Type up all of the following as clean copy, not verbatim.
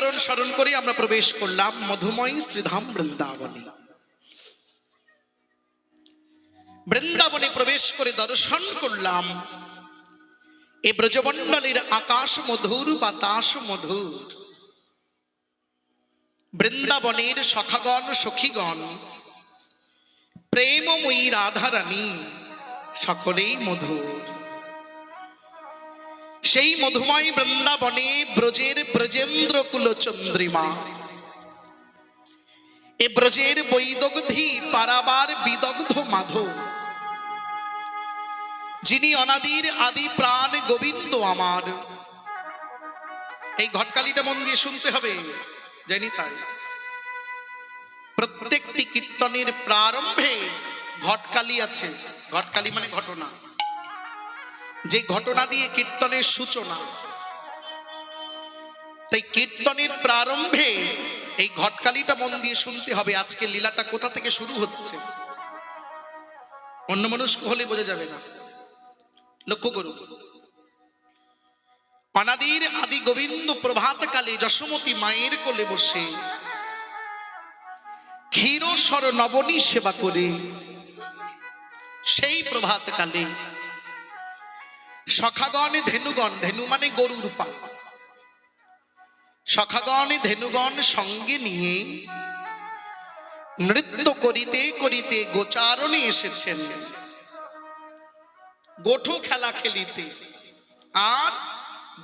চরণ স্মরণ করে আমরা প্রবেশ করলাম মধুময় শ্রীধাম বৃন্দাবনে। বৃন্দাবনে প্রবেশ করে দর্শন করলাম এই ব্রজমণ্ডলের আকাশ মধুর, বাতাস মধুর। বৃন্দাবনের সখাগণ সখীগণ, প্রেমময়ী রাধারানী সকলেই মধুর। সেই মধুময় বৃন্দাবনে ব্রজের ব্রজেন্দ্র কুল চন্দ্রিমা, এ ব্রজের বৈদগ্ধি পারাবার বিদগ্ধ মাধব, যিনি অনাদির আদি প্রাণ গোবিন্দ আমার। এই ঘটকালিটা মন দিয়ে শুনতে হবে, জানি তাই প্রত্যেকটি কীর্তনের প্রারম্ভে ঘটকালি আছে। ঘটকালি মানে ঘটনা, যে ঘটনা দিয়ে কীর্তনের সূচনা। তাই কীর্তনের প্রারম্ভে এই ঘটকালিটা মন দিয়ে শুনতে হবে। আজকে লীলাটা কোথা থেকে শুরু হচ্ছে, অন্য মানুষ হলে বোঝা যাবে না। লক্ষ্য করুন, অনাদির আদি গোবিন্দ প্রভাতকালে যশোমতী মায়ের কোলে বসে ক্ষীরসর নবনী সেবা করে, সেই প্রভাতকালে সখাগণ ধেনুগণ, ধেনু মানে গরুর পা, সখাগণ ধেনুগণ সঙ্গে নিয়ে নৃত্য করিতে করিতে গোচারণে এসেছেন, গোঠো খেলা খেলিতে আর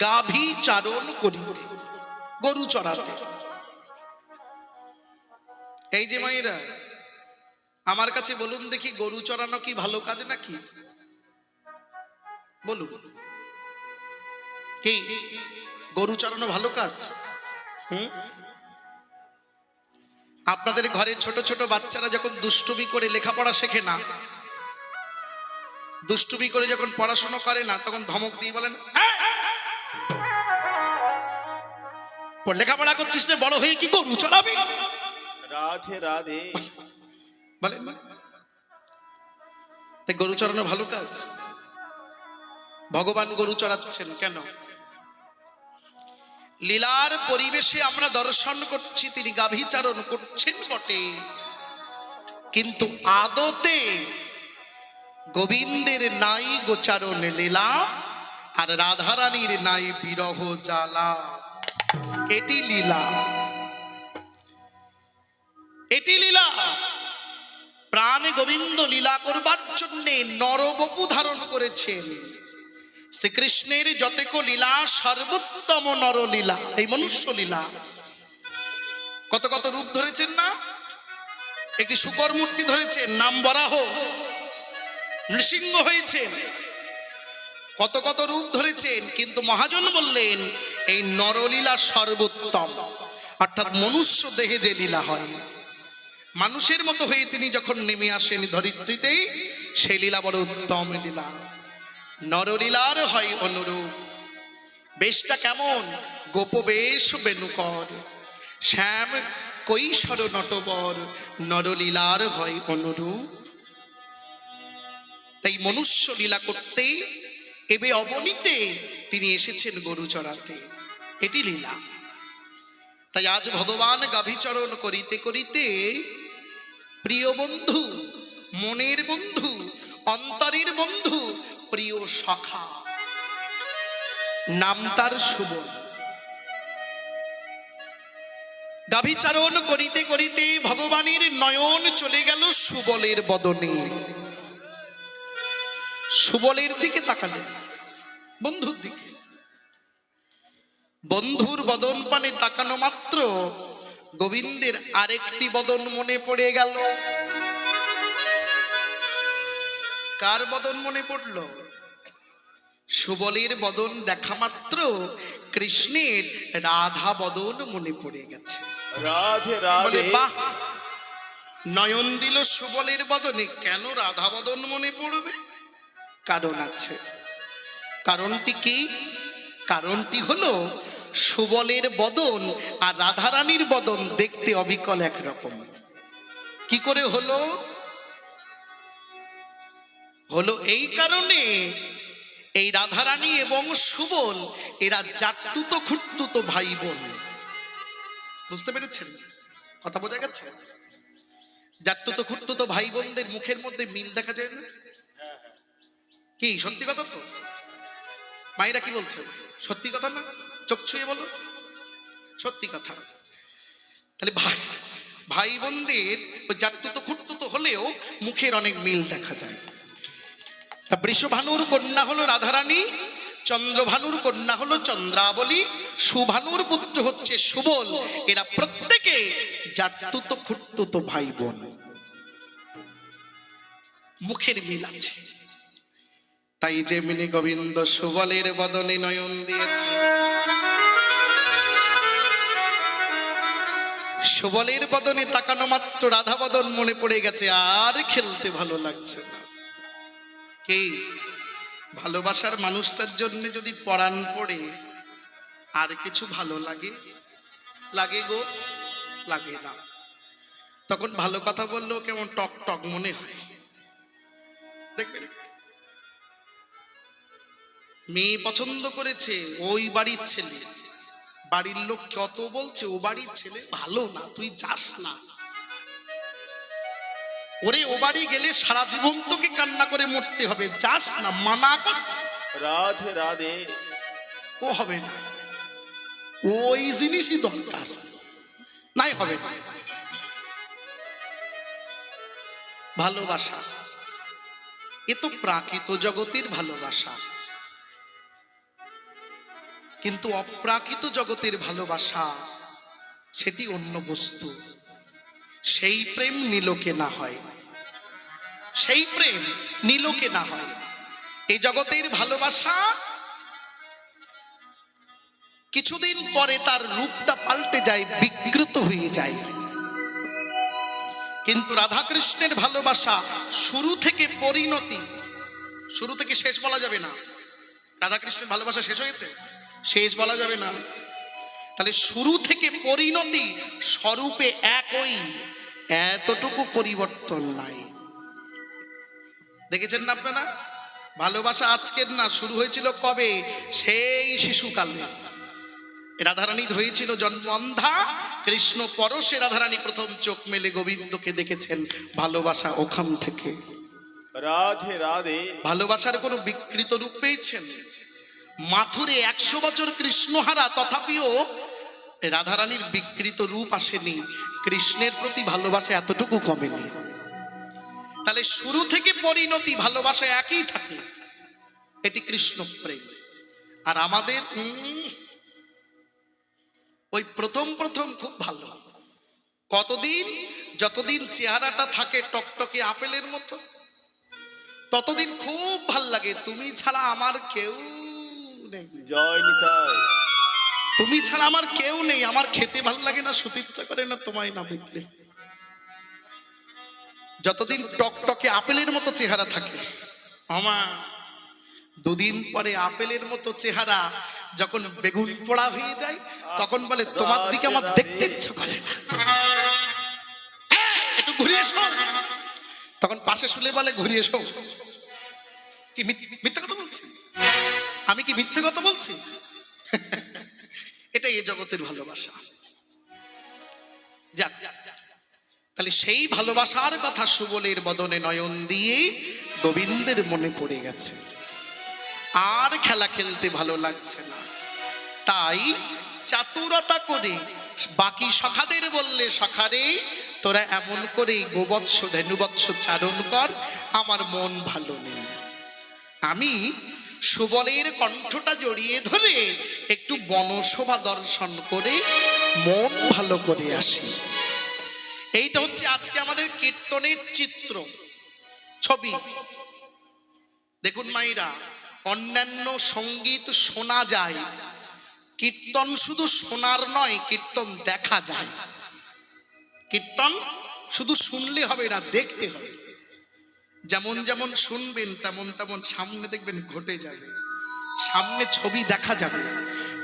গাভী চারণ করিতে, গরু চড়াতে। এই যে মায়েরা আমার কাছে বলুন দেখি, গরু চড়ানো কি ভালো কাজ নাকি? বলুন, কি গরু চড়ানো ভালো কাজ? আপনাদের ঘরে ছোট ছোট বাচ্চারা যখন দুষ্টুমি করে লেখাপড়া শেখে না, দুষ্টুমি করে যখন পড়াশোনা করে না, তখন ধমক দিয়ে বলেন, লেখাপড়া করছিস না, বড় হয়ে কি গরু চড়াবি? রাধে রাধে বলেন। গরু চড়ানো ভালো কাজ? ভগবান গরু চড়াচ্ছেন কেন? লীলার পরিবেশে আমরা দর্শন করছি তিনি গাভীচারণ করছেন বটে, কিন্তু আদতে গোবিন্দের নাই গোচারণ লীলা, আর রাধারানীর নাই বিরহ জ্বালা। এটি লীলা, এটি লীলা। প্রাণে গোবিন্দ লীলা করবার জন্যে নরবপু ধারণ করেছেন। শ্রীকৃষ্ণের যতেক লীলা সর্বোত্তম নরলীলা, এই মনুষ্য লীলা। কত কত রূপ ধরেছেন না? একটি শূকর মূর্তি ধরেছেন, নাম বরাহ, নৃসিংহ হয়েছেন, কত কত রূপ ধরেছেন, কিন্তু মহাজন বললেন এই নরলীলা সর্বোত্তম। অর্থাৎ মনুষ্য দেহে যে লীলা হয়, মানুষের মতো হয়ে তিনি যখন নেমে আসেন ধরিত্রীতে, সেই লীলা বড় উত্তম লীলা। নরলীলার হয় অনুরূপ। বেশটা কেমন? গোপবেশ বেণুকর, শ্যাম কৈশোর নটবর, নরলীলার হয় অনুরূপ। তাই মনুষ্য লীলা করতে এবে অবনীতে তিনি এসেছেন গরু চড়াতে, এটি লীলা। তাই আজ ভগবান গাভীচরণ করিতে করিতে প্রিয় বন্ধু, মনের বন্ধু, অন্তরের বন্ধু, প্রিয় সখা, নাম তার সুবল, গাভীচারণ করিতে করিতে ভগবানের নয়ন চলে গেল সুবলের বদনে। সুবলের দিকে তাকালেন, বন্ধুর দিকে। বন্ধুর বদন পানে তাকানো মাত্র গোবিন্দের আরেকটি বদন মনে পড়ে গেল। কার বদন মনে পড়ল? সুবলের বদন দেখা মাত্র কৃষ্ণের রাধা বদন মনে পড়ে গেছে। রাধে রাধে। বাহ, নয়ন দিল সুবলের বদনে, কেন রাধা বদন মনে পড়বে? কারণ আছে। কারণটি কি? কারণটি হলো সুবলের বদন আর রাধারানীর বদন দেখতে অবিকল একরকম। কি করে হলো? হলো এই কারণে, এই রাধারানী এবং সুবল এরা জাট্টুতো খুঁট্টুতো ভাই বোন। বুঝতে পেরেছেন? কথা বোঝা গেছে? জাততো খুঁড়তো ভাই বোনদের মুখের মধ্যে মিল দেখা যায় না? কি সত্যি কথা তো? মায়েরা কি বলছেন? সত্যি কথা না? চোখ ছুঁয়ে বলো, সত্যি কথা। তাহলে ভাই ভাই বোনদের জাততো খুঁড়তো হলেও মুখের অনেক মিল দেখা যায়। তা বৃষভানুর কন্যা হলো রাধারানী, চন্দ্রভানুর কন্যা হলো চন্দ্রাবলী, সুভানুর পুত্র হচ্ছে সুবল। এরা প্রত্যেকে জাততো খুঁড়তো ভাই বোন, মুখের মিল আছে। তাই যে মিনি গোবিন্দ সুবলের বদনে নয়ন দিয়েছে, সুবলের বদনে তাকানো মাত্র রাধা বদন মনে পড়ে গেছে, আর খেলতে ভালো লাগছে না। কি ভালোবাসার মানুষটার জন্য যদি পরাণ পড়ে আর কিছু ভালো লাগে? লাগে গো, লাগে না। তখন ভালো কথা বললেও কেমন টক টক মনে হয়। দেখবেন মেয়ে পছন্দ করেছে, ওই বাড়ির ছেলে, বাড়ির লোক কত বলছে ও বাড়ির ছেলে ভালো না, তুই যাস না। ওরে ও বাড়ি গেলে সারা জীবন তোকে কান্না করে মরতে হবে, যাস না, মানা করছে। রাধে রাধে। ও হবে না, ওই জিনিসই দরকার, নাই হবে না। ভালোবাসা এ তো প্রাকৃত জগতের ভালোবাসা, কিন্তু অপ্রাকৃত জগতের ভালোবাসা সেটি অন্য বস্তু। সেই প্রেম নীলকে না হয়, সেই প্রেম নীলকে না হয়। এই জগতের ভালোবাসা কিছুদিন পরে তার রূপটা পাল্টে যায়, বিকৃত হয়ে যায়। কিন্তু রাধা কৃষ্ণের ভালোবাসা শুরু থেকে পরিণতি, শুরু থেকে শেষ বলা যাবে না। রাধা কৃষ্ণের ভালোবাসা শেষ হয়েছে, শেষ বলা যাবে না। তাহলে শুরু থেকে পরিণতি স্বরূপে একই, এতটুকু পরিবর্তন নাই। দেখেছেন না আপনারা? ভালোবাসা আজকের না, শুরু হয়েছিল কবে? সেই শিশুকালে। রাধারানী হয়েছিল জন্ম অন্ধা, কৃষ্ণ পরশে রাধারানী প্রথম চোখ মেলে গোবিন্দকে দেখেছেন। ভালোবাসা ওখান থেকে। রাধে রাধে। ভালোবাসার কোনো বিকৃত রূপ পেয়েছেন? মাথুরে 100 বছর কৃষ্ণহারা, তথাপিও রাধারানীর বিকৃত রূপ আসেনি, কৃষ্ণের প্রতি ভালোবাসা এতটুকু কমেনি। তাহলে শুরু থেকে পরিণতি ভালোবাসা একই থাকে, এটি কৃষ্ণ প্রেম। আর আমাদের ওই প্রথম প্রথম খুব ভালো, কতদিন? যতদিন চেহারাটা থাকে টকটকে আপেলের মতো, ততদিন খুব ভাল লাগে। তুমি ছাড়া আমার কেউ নেই, জয় নিতাই। তুমি ছাড়া আমার কেউ নেই, আমার খেতে ভাল লাগে না, শুতে ইচ্ছা করে না তোমায় না দেখলে। যতদিন টকটকে আপেলের মতো চেহারা থাকে, আমার দুদিন পরে আপেলের মতো চেহারা যখন বেগুন পোড়া হয়ে যায়, তখন বলে তোমার দিকে আমার দেখতে ইচ্ছা করে না, একটু ঘুরিয়ে এসো। তখন পাশে শুলে বলে ঘুরিয়ে এসো। কি মিথ্যে কথা বলছি? আমি কি মিথ্যে কথা বলছি? এটা এই জগতের ভালোবাসা। যাক, তাহলে সেই ভালোবাসার কথা সুবলের বদনে নয়ন দিয়ে গোবিন্দের মনে পড়ে গেছে, আর খেলা খেলতে ভালো লাগছে না। তাই চাতুরতা করে বাকি সখাদের বললে, সখারে তোরা এমন করে গোবৎস ধেনুবৎস চারণ কর, আমার মন ভালো নেই। আমি সুবলের কণ্ঠটা জড়িয়ে ধরে একটু বনশোভা দর্শন করে মন ভালো করে আসি। এইটা হচ্ছে আজকে আমাদের কীর্তনের চিত্র, ছবি। দেখুন মাইরা, অন্যান্য সঙ্গীত শোনা যায়, কীর্তন শুধু শোনার নয়, কীর্তন দেখা যায়। কীর্তন শুধু শুনলে হবে না, দেখতে হবে। যেমন যেমন শুনবেন তেমন তেমন সামনে দেখবেন ঘটে যাবে, সামনে ছবি দেখা যাবে।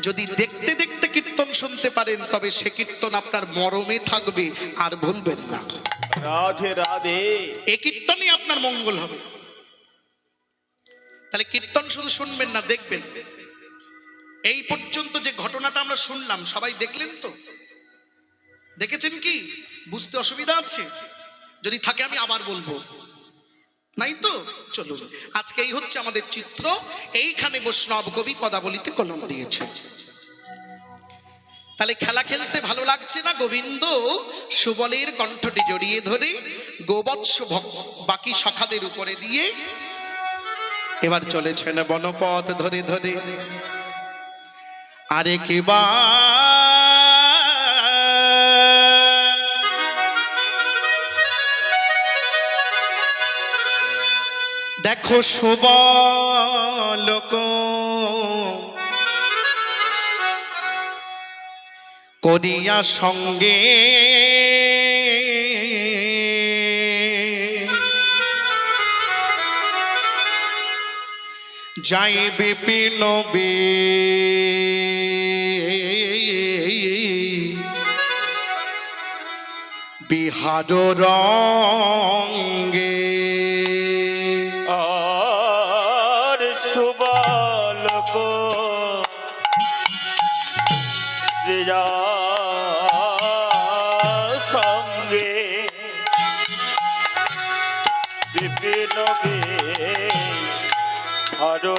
যদি দেখতে দেখতে কীর্তন শুনতে পারেন, তবে সে কীর্তন আপনার মরমে থাকবে, আর ভুলবেন না। রাধে রাধে। এই কীর্তনই আপনার মঙ্গল হবে। তাহলে কীর্তন শুধু শুনবেন না, দেখবেন। এই পর্যন্ত যে ঘটনাটা আমরা শুনলাম, সবাই দেখলেন তো? দেখেছেন কি? বুঝতে অসুবিধা আছে? যদি থাকে আমি আবার বলবো, নাই তো? চলুন, আজকে এই হচ্ছে আমাদের চিত্র। এইখানে বৈষ্ণব কবি পদাবলিতে কলম দিয়েছে। তাহলে খেলা খেলতে ভালো লাগছে না? গোবিন্দ সুবলের কণ্ঠটি জড়িয়ে ধরে গোবৎস বাকি সখাদের উপরে দিয়ে এবার চলেছেন বনপথ ধরে ধরে। আরে কিবা দেখো সুবলক করিয়া সঙ্গে যাই বিপিন বিহার রঙ্গে। আর সুবলক বিজা সঙ্গে বিপিন বিহার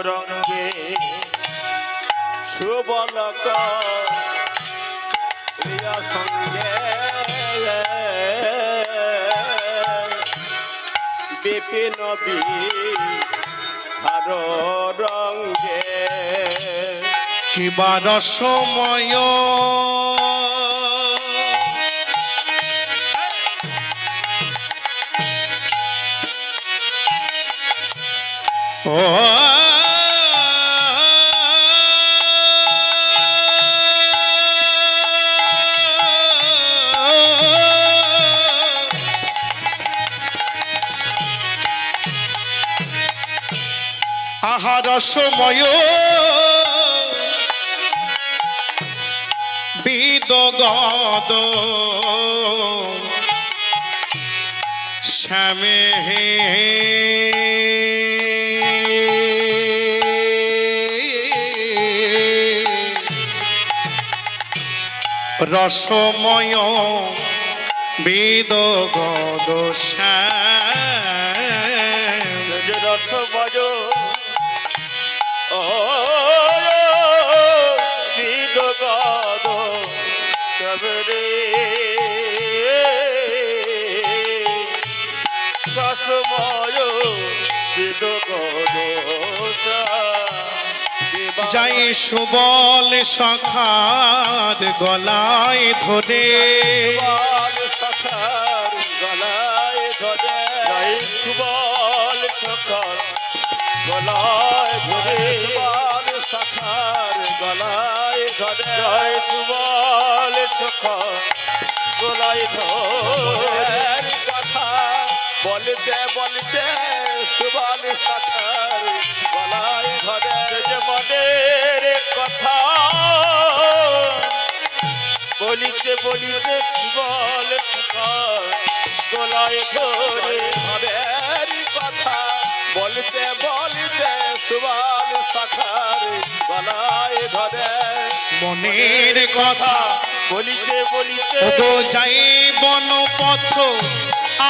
রঙ্গে। সুবলক বিজা সঙ্গে বিপিন বিহার রঙ্গে। কিবা রসময় ও আহা রসময় বিদগদ শ্যামে রসময় বিদগদ শ্যাম। রসময় ও বিদগদ সবরে রসময় বিদগদ যাই সুবল সখার গলায় ধরে। সখার গলায় ধরে যাই সুবল সখার গলায় ধরে। সুবল সখার গলায় ধরে জয় সুবল সখার গলায় ধরে। কথা বলতে বলতে সুবল সখার গলায় ধরে। যে মনের কথা বলিতে বলিতে সুবল সখার গলায় ধরে। মনের কথা বলতে বলতে সুবল সখার গলায় ধরে। মনের কথা বলিতে বলিতে ওগো যাই বনপথ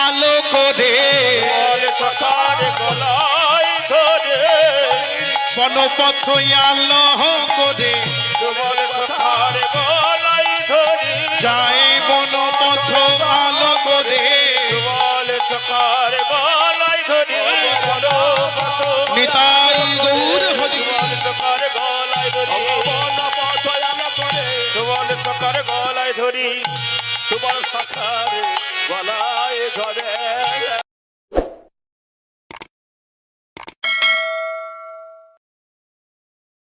আলো করে। সুবল সখার গলায় ধরে বনপথ আলো করে সুবল সখার গলায় ধরে। যাই বনপথ আলো করে সুবল সখার গলায় ধরে। নিতাই গৌর হরি। সুবল সখার গলায় ধরে সুবল সখার গলায় ধরি। সুবল সখার গলায় ধরে